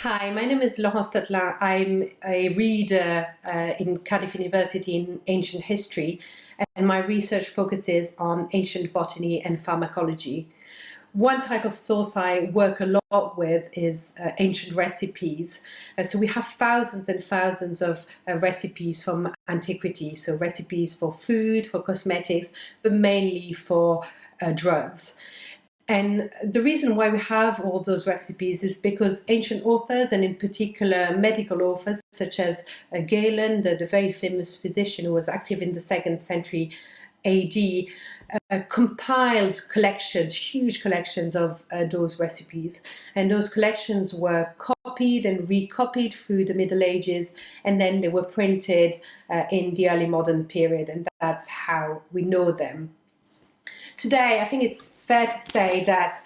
Hi, my name is Laurence Totelin. I'm a reader in Cardiff University in ancient history, and my research focuses on ancient botany and pharmacology. One type of source I work a lot with is ancient recipes. So we have thousands and thousands of recipes from antiquity, so recipes for food, for cosmetics, but mainly for drugs. And the reason why we have all those recipes is because ancient authors, and in particular medical authors, such as Galen, the very famous physician who was active in the 2nd century AD, compiled collections, huge collections of those recipes. And those collections were copied and recopied through the Middle Ages, and then they were printed in the early modern period, and that's how we know them. Today, I think it's fair to say that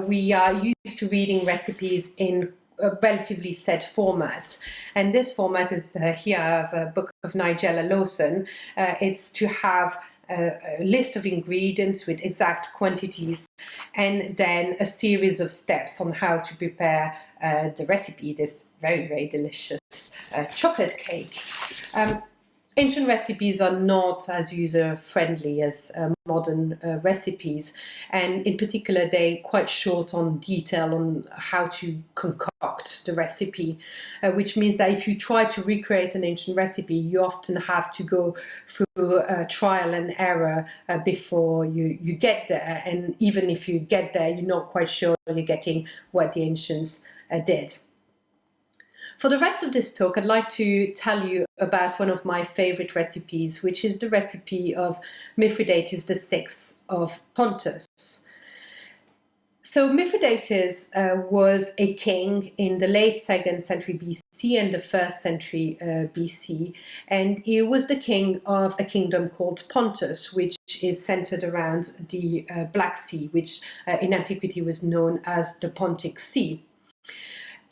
we are used to reading recipes in a relatively set format. And this format is here of a book of Nigella Lawson. It's to have a list of ingredients with exact quantities and then a series of steps on how to prepare the recipe, this very, very delicious chocolate cake. Ancient recipes are not as user-friendly as modern recipes, and in particular they're quite short on detail on how to concoct the recipe, which means that if you try to recreate an ancient recipe, you often have to go through trial and error before you get there, and even if you get there, you're not quite sure you're getting what the ancients did. For the rest of this talk, I'd like to tell you about one of my favorite recipes, which is the recipe of Mithradates VI of Pontus. So Mithradates was a king in the late 2nd century BC and the 1st century BC, and he was the king of a kingdom called Pontus, which is centered around the Black Sea, which in antiquity was known as the Pontic Sea.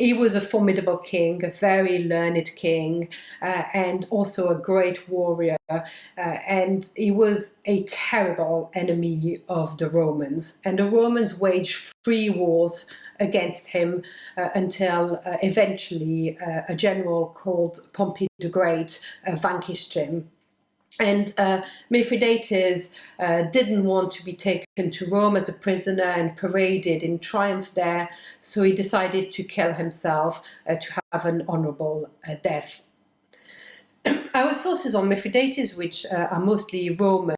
He was a formidable king, a very learned king, and also a great warrior. And he was a terrible enemy of the Romans. And the Romans waged 3 wars against him until eventually a general called Pompey the Great vanquished him. And Mithridates didn't want to be taken to Rome as a prisoner and paraded in triumph there, so he decided to kill himself to have an honorable death. Our sources on Mithridates, which are mostly Roman,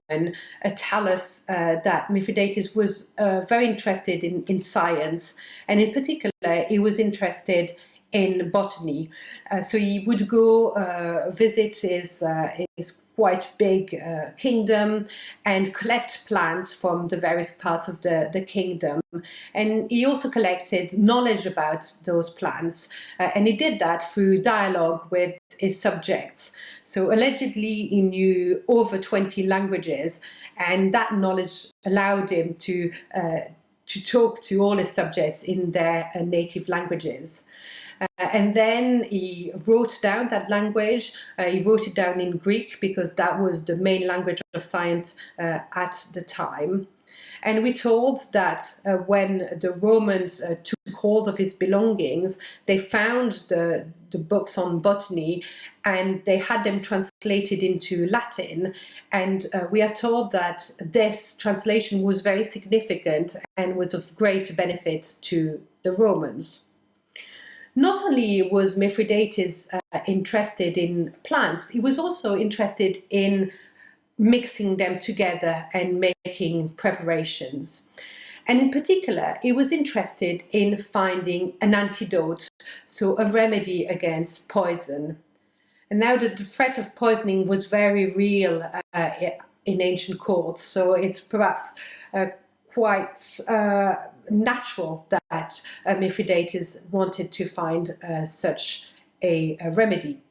tell us that Mithridates was very interested in science, and in particular, he was interested in botany. So he would go visit his quite big kingdom and collect plants from the various parts of the kingdom. And he also collected knowledge about those plants, and he did that through dialogue with his subjects. So allegedly he knew over 20 languages, and that knowledge allowed him to talk to all his subjects in their native languages. And then he wrote down that language. He wrote it down in Greek because that was the main language of science at the time. And we're told that when the Romans took hold of his belongings, they found the books on botany and they had them translated into Latin. And we are told that this translation was very significant and was of great benefit to the Romans. Not only was Mithridates interested in plants, he was also interested in mixing them together and making preparations. And in particular, he was interested in finding an antidote, so a remedy against poison. And now the threat of poisoning was very real in ancient courts, so it's perhaps quite natural that Mithridates wanted to find such a remedy.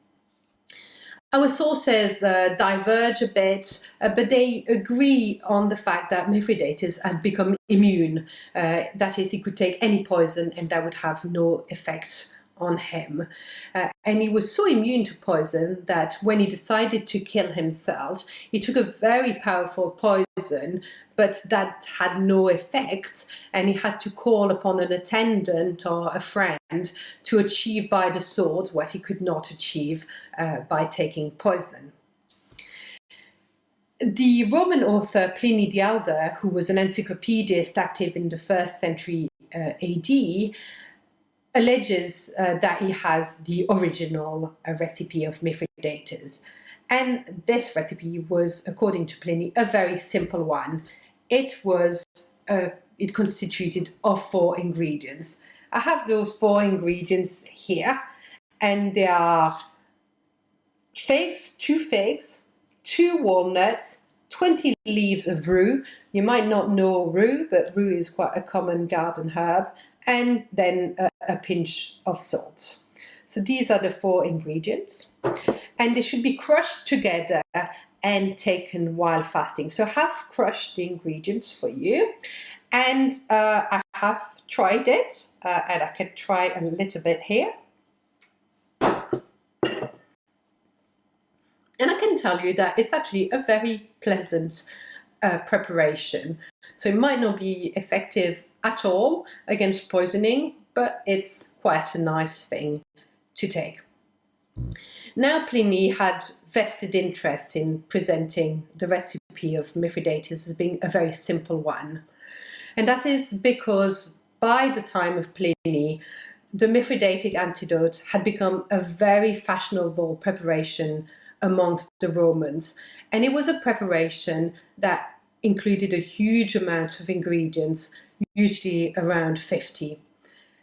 Our sources diverge a bit, but they agree on the fact that Mithridates had become immune. That is, he could take any poison and that would have no effect on him. And he was so immune to poison that when he decided to kill himself, he took a very powerful poison, but that had no effect, and he had to call upon an attendant or a friend to achieve by the sword what he could not achieve by taking poison. The Roman author Pliny the Elder, who was an encyclopedist active in the 1st century AD, alleges that he has the original recipe of Mithridates. And this recipe was, according to Pliny, a very simple one. It constituted of 4 ingredients. I have those 4 ingredients here, and they are figs, 2 figs, 2 walnuts, 20 leaves of rue. You might not know rue, but rue is quite a common garden herb, and then a pinch of salt. So these are the 4 ingredients, and they should be crushed together and taken while fasting. So I have crushed the ingredients for you, and I have tried it, and I can try a little bit here. And I can tell you that it's actually a very pleasant preparation. So it might not be effective at all against poisoning, but it's quite a nice thing to take. Now Pliny had vested interest in presenting the recipe of Mithridates as being a very simple one. And that is because by the time of Pliny, the Mithridatic antidote had become a very fashionable preparation amongst the Romans. And it was a preparation that included a huge amount of ingredients, usually around 50.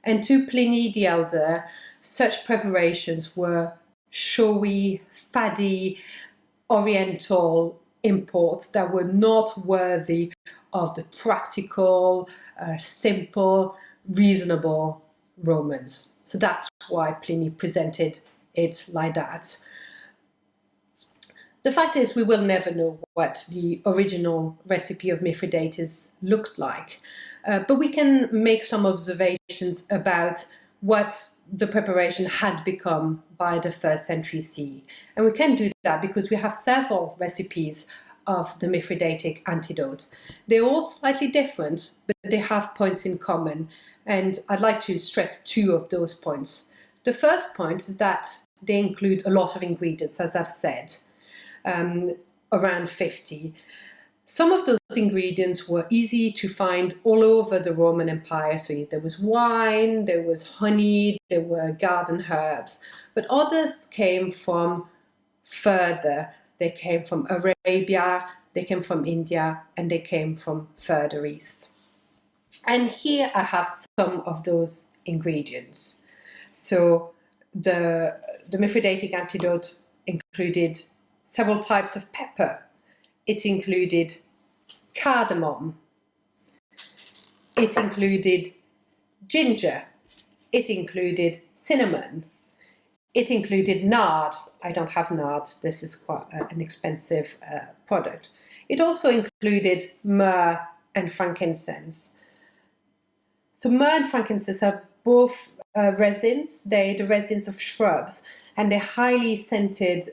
And to Pliny the Elder, such preparations were showy, faddy, oriental imports that were not worthy of the practical, simple, reasonable Romans. So that's why Pliny presented it like that. The fact is, we will never know what the original recipe of Mithridates looked like, but we can make some observations about what the preparation had become by the 1st century CE. And we can do that because we have several recipes of the Mithridatic antidote. They're all slightly different, but they have points in common. And I'd like to stress 2 of those points. The first point is that they include a lot of ingredients, as I've said. Around 50. Some of those ingredients were easy to find all over the Roman Empire. So there was wine, there was honey, there were garden herbs, but others came from further. They came from Arabia, they came from India, and they came from further east. And here I have some of those ingredients. So the Mithridatic antidote included several types of pepper. It included cardamom. It included ginger. It included cinnamon. It included nard. I don't have nard. This is quite an expensive product. It also included myrrh and frankincense. So myrrh and frankincense are both resins. They're the resins of shrubs, and they're highly scented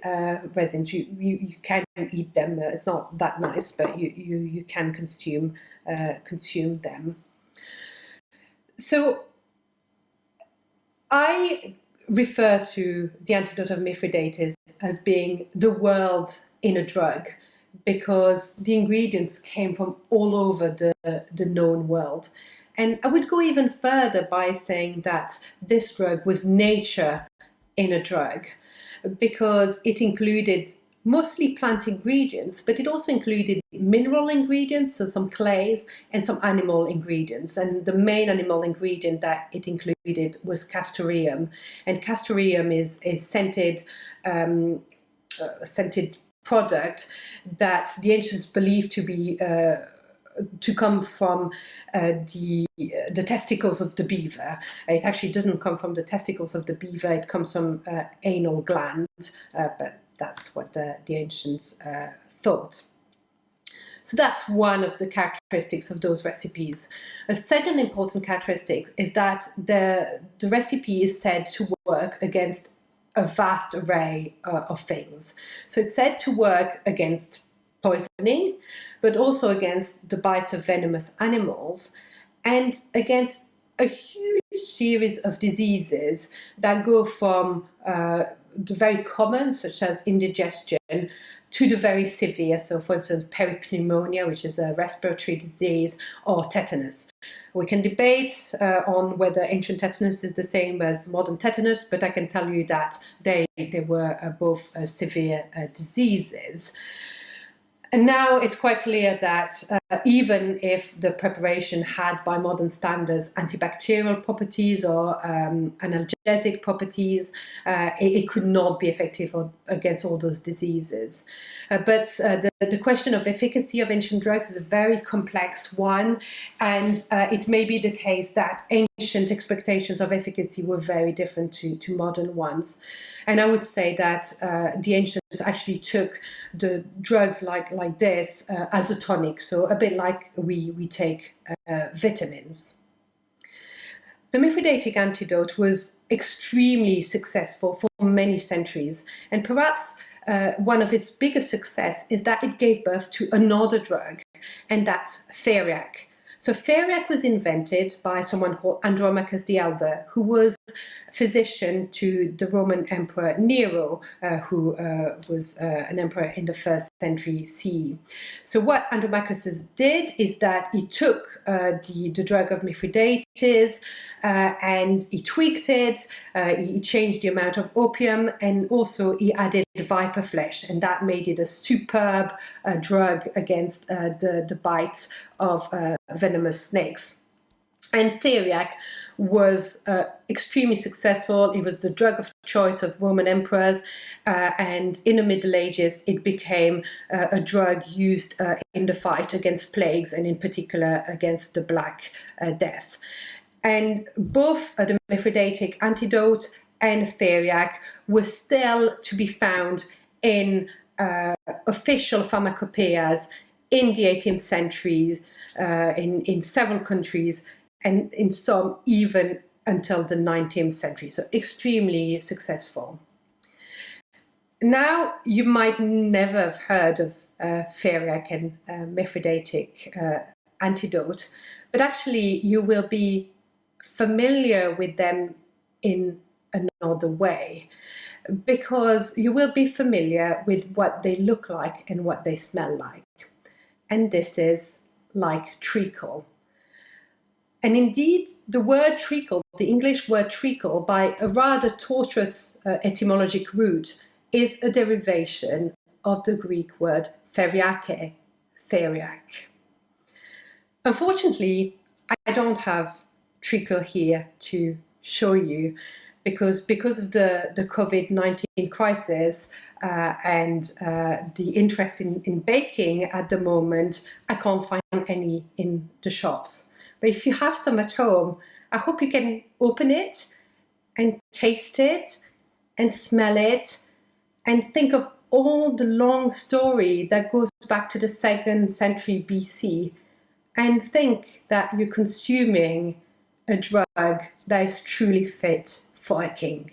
resins. You can eat them. It's not that nice, but you can consume them. So I refer to the antidote of Mithridates as being the world in a drug, because the ingredients came from all over the known world. And I would go even further by saying that this drug was nature in a drug, because it included mostly plant ingredients, but it also included mineral ingredients, so some clays, and some animal ingredients. And the main animal ingredient that it included was castoreum. And castoreum is a scented product that the ancients believed to be to come from the testicles of the beaver. It actually doesn't come from the testicles of the beaver, it comes from anal gland, but that's what the ancients thought. So that's one of the characteristics of those recipes. A second important characteristic is that the recipe is said to work against a vast array of things. So it's said to work against poisoning, but also against the bites of venomous animals and against a huge series of diseases that go from the very common, such as indigestion, to the very severe. So, for instance, peripneumonia, which is a respiratory disease, or tetanus. We can debate on whether ancient tetanus is the same as modern tetanus, but I can tell you that they were both severe diseases. And now it's quite clear that even if the preparation had, by modern standards, antibacterial properties or analgesic properties, it could not be effective against all those diseases. But the question of efficacy of ancient drugs is a very complex one, and it may be the case that ancient expectations of efficacy were very different to modern ones. And I would say that the ancients actually took the drugs like this as a tonic, so a bit like we take vitamins. The Mithridatic antidote was extremely successful for many centuries, and perhaps one of its biggest success is that it gave birth to another drug, and that's theriac. So theriac was invented by someone called Andromachus the Elder, who was physician to the Roman Emperor Nero, who was an emperor in the 1st century CE. So what Andromachus did is that he took the drug of Mithridates and he tweaked it, he changed the amount of opium, and also he added viper flesh, and that made it a superb drug against the bites of venomous snakes. And theriac was extremely successful. It was the drug of choice of Roman emperors, and in the Middle Ages it became a drug used in the fight against plagues, and in particular against the Black Death. And both the Mithridatic antidote and theriac were still to be found in official pharmacopoeias in the 18th century in several countries, and in some even until the 19th century, so extremely successful. Now, you might never have heard of theriac and Mithridatic antidote, but actually you will be familiar with them in another way, because you will be familiar with what they look like and what they smell like. And this is like treacle. And indeed, the word treacle, the English word treacle, by a rather tortuous etymologic root, is a derivation of the Greek word theriake, theriac. Unfortunately, I don't have treacle here to show you, because of the COVID-19 crisis and the interest in baking at the moment, I can't find any in the shops. But if you have some at home, I hope you can open it and taste it and smell it and think of all the long story that goes back to the 2nd century BC, and think that you're consuming a drug that is truly fit for a king.